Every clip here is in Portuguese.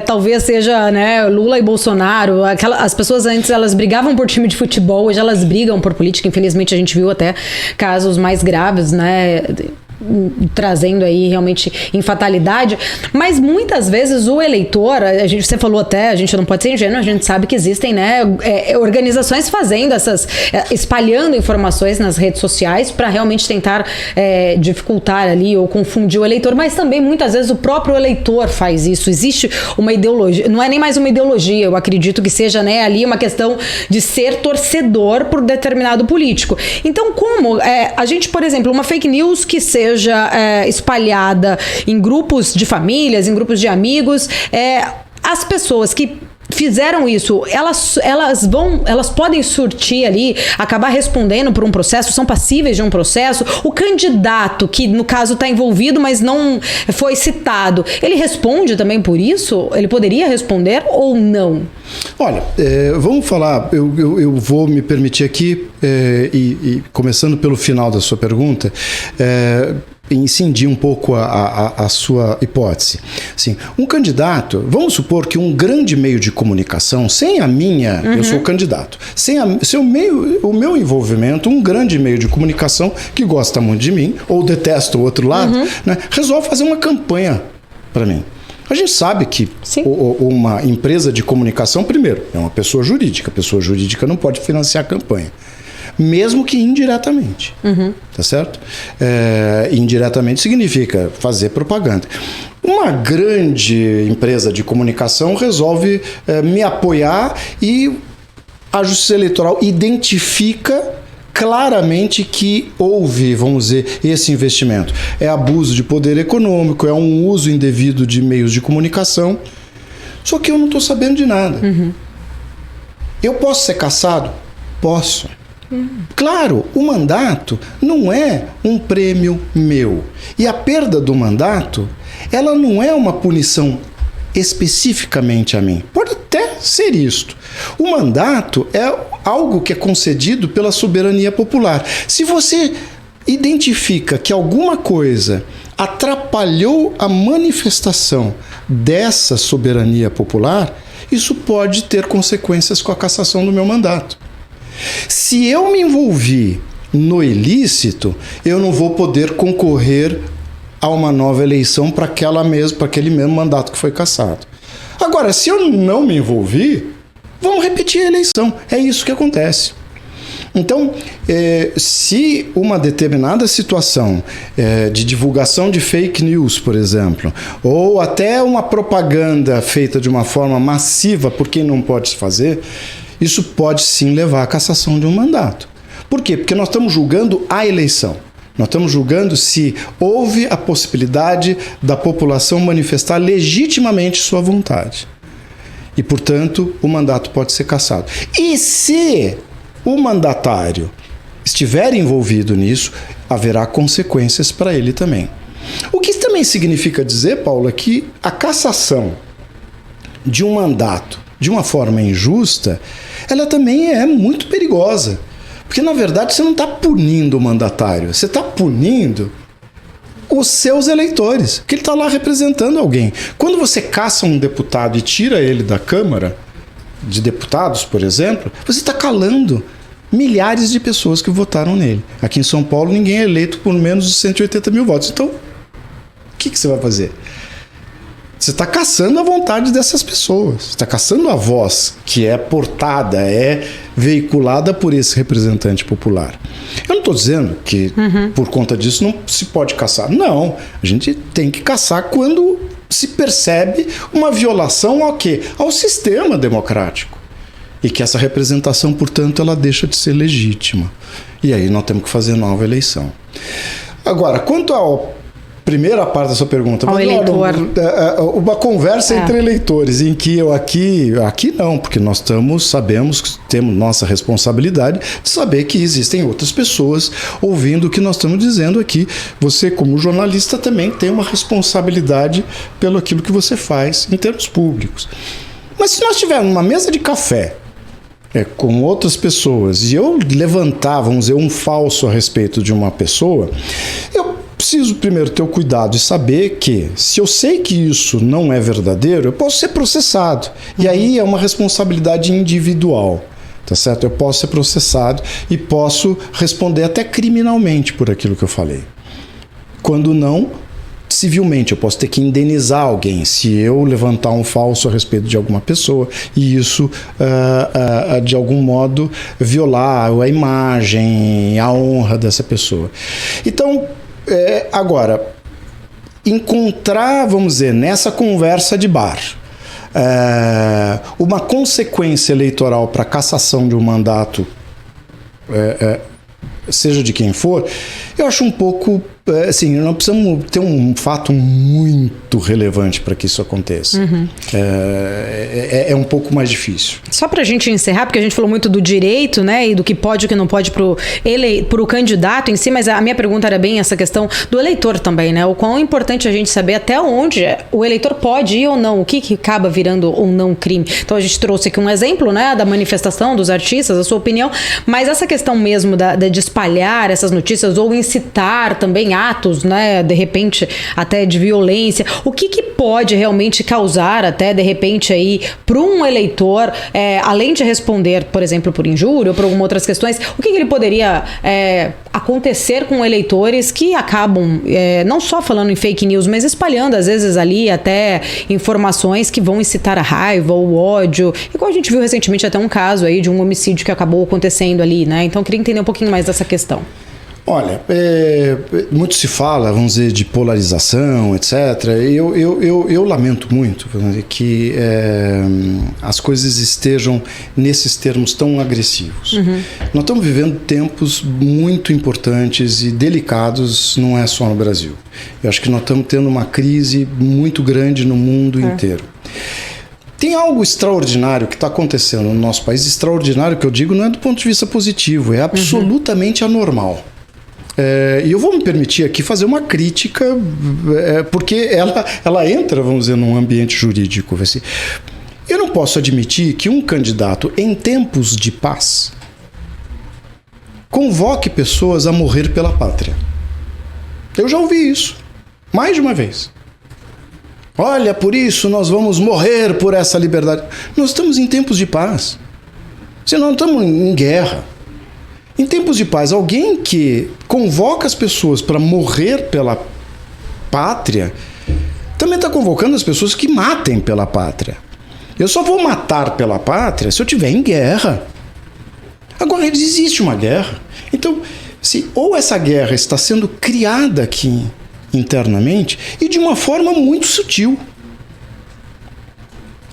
Talvez seja, né, Lula e Bolsonaro. As pessoas antes, elas brigavam por time de futebol, hoje elas brigam por política. Infelizmente a gente viu até casos mais graves, né, trazendo aí realmente infatalidade, mas muitas vezes o eleitor, você falou até, a gente não pode ser ingênuo, a gente sabe que existem, né, organizações fazendo espalhando informações nas redes sociais para realmente tentar dificultar ali ou confundir o eleitor, mas também muitas vezes o próprio eleitor faz isso. Existe uma ideologia, não é nem mais uma ideologia, eu acredito que seja, né, ali uma questão de ser torcedor por determinado político. Então, como a gente, por exemplo, uma fake news que seja espalhada em grupos de famílias, em grupos de amigos, as pessoas que fizeram isso, elas podem surtir ali, acabar respondendo por um processo, são passíveis de um processo. O candidato que no caso está envolvido, mas não foi citado, ele responde também por isso? Ele poderia responder ou não? Olha, vamos falar, eu vou me permitir aqui, e começando pelo final da sua pergunta, incidir um pouco a sua hipótese. Assim, um candidato, vamos supor que um grande meio de comunicação, sem a minha, eu sou candidato, sem o meu envolvimento, um grande meio de comunicação que gosta muito de mim, ou detesta o outro lado, né, resolve fazer uma campanha para mim. A gente sabe que uma empresa de comunicação, primeiro, é uma pessoa jurídica. A pessoa jurídica não pode financiar a campanha, mesmo que indiretamente. Tá certo? Indiretamente significa fazer propaganda. Uma grande empresa de comunicação resolve me apoiar e a Justiça Eleitoral identifica claramente que houve, vamos dizer, esse investimento. É abuso de poder econômico, é um uso indevido de meios de comunicação. Só que eu não estou sabendo de nada. Eu posso ser cassado? Posso. Claro, o mandato não é um prêmio meu. E a perda do mandato, ela não é uma punição especificamente a mim. Pode até ser isto. O mandato é algo que é concedido pela soberania popular. Se você identifica que alguma coisa atrapalhou a manifestação dessa soberania popular, isso pode ter consequências com a cassação do meu mandato. Se eu me envolvi no ilícito, eu não vou poder concorrer a uma nova eleição para aquele mesmo mandato que foi cassado. Agora, se eu não me envolvi, vamos repetir a eleição. É isso que acontece. Então, se uma determinada situação de divulgação de fake news, por exemplo, ou até uma propaganda feita de uma forma massiva por quem não pode se fazer, isso pode sim levar à cassação de um mandato. Por quê? Porque nós estamos julgando a eleição. Nós estamos julgando se houve a possibilidade da população manifestar legitimamente sua vontade. E, portanto, o mandato pode ser cassado. E se o mandatário estiver envolvido nisso, haverá consequências para ele também. O que também significa dizer, Paulo, é que a cassação de um mandato de uma forma injusta, ela também é muito perigosa. Porque, na verdade, você não está punindo o mandatário, você está punindo os seus eleitores, porque ele está lá representando alguém. Quando você caça um deputado e tira ele da Câmara de Deputados, por exemplo, você está calando milhares de pessoas que votaram nele. Aqui em São Paulo, ninguém é eleito por menos de 180 mil votos. Então, o que você vai fazer? Você está caçando a vontade dessas pessoas. Você está caçando a voz que é portada, é veiculada por esse representante popular. Eu não estou dizendo que por conta disso não se pode caçar. Não, a gente tem que caçar quando se percebe uma violação ao quê? Ao sistema democrático. E que essa representação, portanto, ela deixa de ser legítima. E aí nós temos que fazer nova eleição. Agora, quanto ao primeira parte da sua pergunta, ao eleitor. Uma conversa entre eleitores, em que eu aqui não, porque nós sabemos que temos nossa responsabilidade de saber que existem outras pessoas ouvindo o que nós estamos dizendo aqui. Você, como jornalista, também tem uma responsabilidade pelo aquilo que você faz em termos públicos. Mas se nós tivermos uma mesa de café com outras pessoas e eu levantar, vamos dizer, um falso a respeito de uma pessoa, preciso primeiro ter o cuidado de saber que, se eu sei que isso não é verdadeiro, eu posso ser processado. E aí é uma responsabilidade individual. Tá certo? Eu posso ser processado e posso responder até criminalmente por aquilo que eu falei. Quando não, civilmente, eu posso ter que indenizar alguém se eu levantar um falso a respeito de alguma pessoa e isso, de algum modo, violar a imagem, a honra dessa pessoa. Então, agora, encontrar, vamos dizer, nessa conversa de bar, uma consequência eleitoral para a cassação de um mandato, seja de quem for, eu acho um pouco, assim, nós precisamos ter um fato muito relevante para que isso aconteça. É um pouco mais difícil. Só para a gente encerrar, porque a gente falou muito do direito, né, e do que pode e o que não pode pro candidato em si, mas a minha pergunta era bem essa questão do eleitor também, né, o quão importante a gente saber até onde o eleitor pode ir ou não, o que acaba virando ou não crime. Então a gente trouxe aqui um exemplo, né, da manifestação dos artistas, a sua opinião, mas essa questão mesmo de espalhar essas notícias ou incitar também atos, né, de repente até de violência, o que pode realmente causar até de repente aí para um eleitor, além de responder, por exemplo, por injúria ou por algumas outras questões, o que ele poderia acontecer com eleitores que acabam não só falando em fake news, mas espalhando às vezes ali até informações que vão incitar a raiva ou o ódio, igual a gente viu recentemente até um caso aí de um homicídio que acabou acontecendo ali, né? Então eu queria entender um pouquinho mais dessa questão. Olha, muito se fala, vamos dizer, de polarização, etc. Eu lamento muito que as coisas estejam nesses termos tão agressivos. Nós estamos vivendo tempos muito importantes e delicados, não é só no Brasil. Eu acho que nós estamos tendo uma crise muito grande no mundo inteiro. Tem algo extraordinário que está acontecendo no nosso país, extraordinário que eu digo não é do ponto de vista positivo, é absolutamente anormal. E eu vou me permitir aqui fazer uma crítica, porque ela entra, vamos dizer, num ambiente jurídico. Eu não posso admitir que um candidato, em tempos de paz, convoque pessoas a morrer pela pátria. Eu já ouvi isso, mais de uma vez. Olha, por isso nós vamos morrer por essa liberdade. Nós estamos em tempos de paz. Senão não estamos em guerra. Em tempos de paz, alguém que convoca as pessoas para morrer pela pátria também está convocando as pessoas que matem pela pátria. Eu só vou matar pela pátria se eu estiver em guerra. Agora, existe uma guerra. Então, ou essa guerra está sendo criada aqui internamente e de uma forma muito sutil.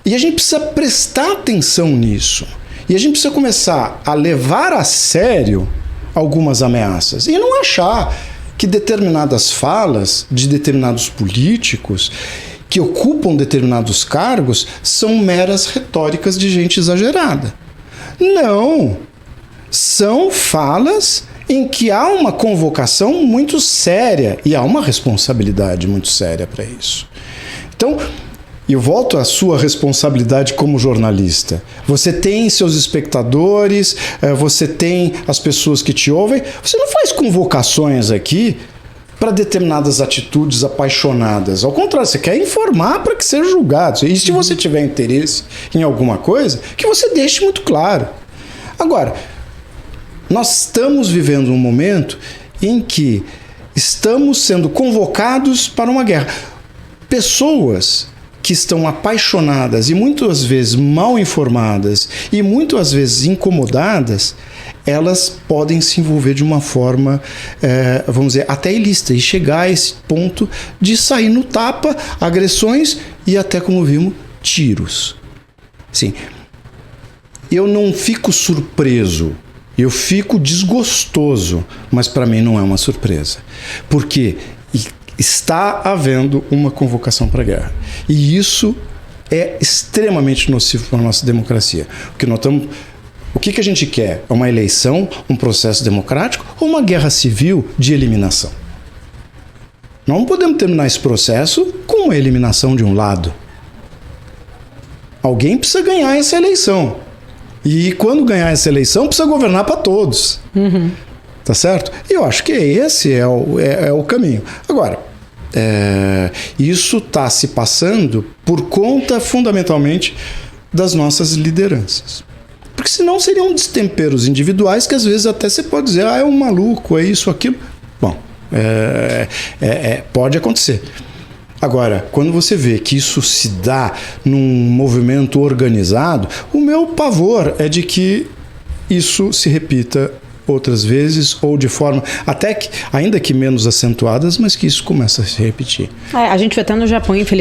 E a gente precisa prestar atenção nisso. E a gente precisa começar a levar a sério algumas ameaças e não achar que determinadas falas de determinados políticos que ocupam determinados cargos são meras retóricas de gente exagerada. Não! São falas em que há uma convocação muito séria e há uma responsabilidade muito séria para isso. Então, eu volto à sua responsabilidade como jornalista. Você tem seus espectadores, você tem as pessoas que te ouvem. Você não faz convocações aqui para determinadas atitudes apaixonadas. Ao contrário, você quer informar para que seja julgado. E se você tiver interesse em alguma coisa, que você deixe muito claro. Agora, nós estamos vivendo um momento em que estamos sendo convocados para uma guerra. Pessoas que estão apaixonadas e muitas vezes mal informadas e muitas vezes incomodadas, elas podem se envolver de uma forma, vamos dizer, até ilícita e chegar a esse ponto de sair no tapa, agressões e até, como vimos, tiros. Sim, eu não fico surpreso, eu fico desgostoso, mas para mim não é uma surpresa. Porque está havendo uma convocação para a guerra. E isso é extremamente nocivo para a nossa democracia. O que a gente quer? É uma eleição, um processo democrático ou uma guerra civil de eliminação? Nós não podemos terminar esse processo com a eliminação de um lado. Alguém precisa ganhar essa eleição. E quando ganhar essa eleição, precisa governar para todos. tá certo? E eu acho que esse é o caminho. Agora, isso está se passando por conta, fundamentalmente, das nossas lideranças. Porque senão seriam destemperos individuais que às vezes até você pode dizer, é um maluco, é isso, aquilo. Bom, pode acontecer. Agora, quando você vê que isso se dá num movimento organizado, o meu pavor é de que isso se repita outras vezes ou de forma, até que, ainda que menos acentuadas, mas que isso começa a se repetir. A gente vê até no Japão, infelizmente,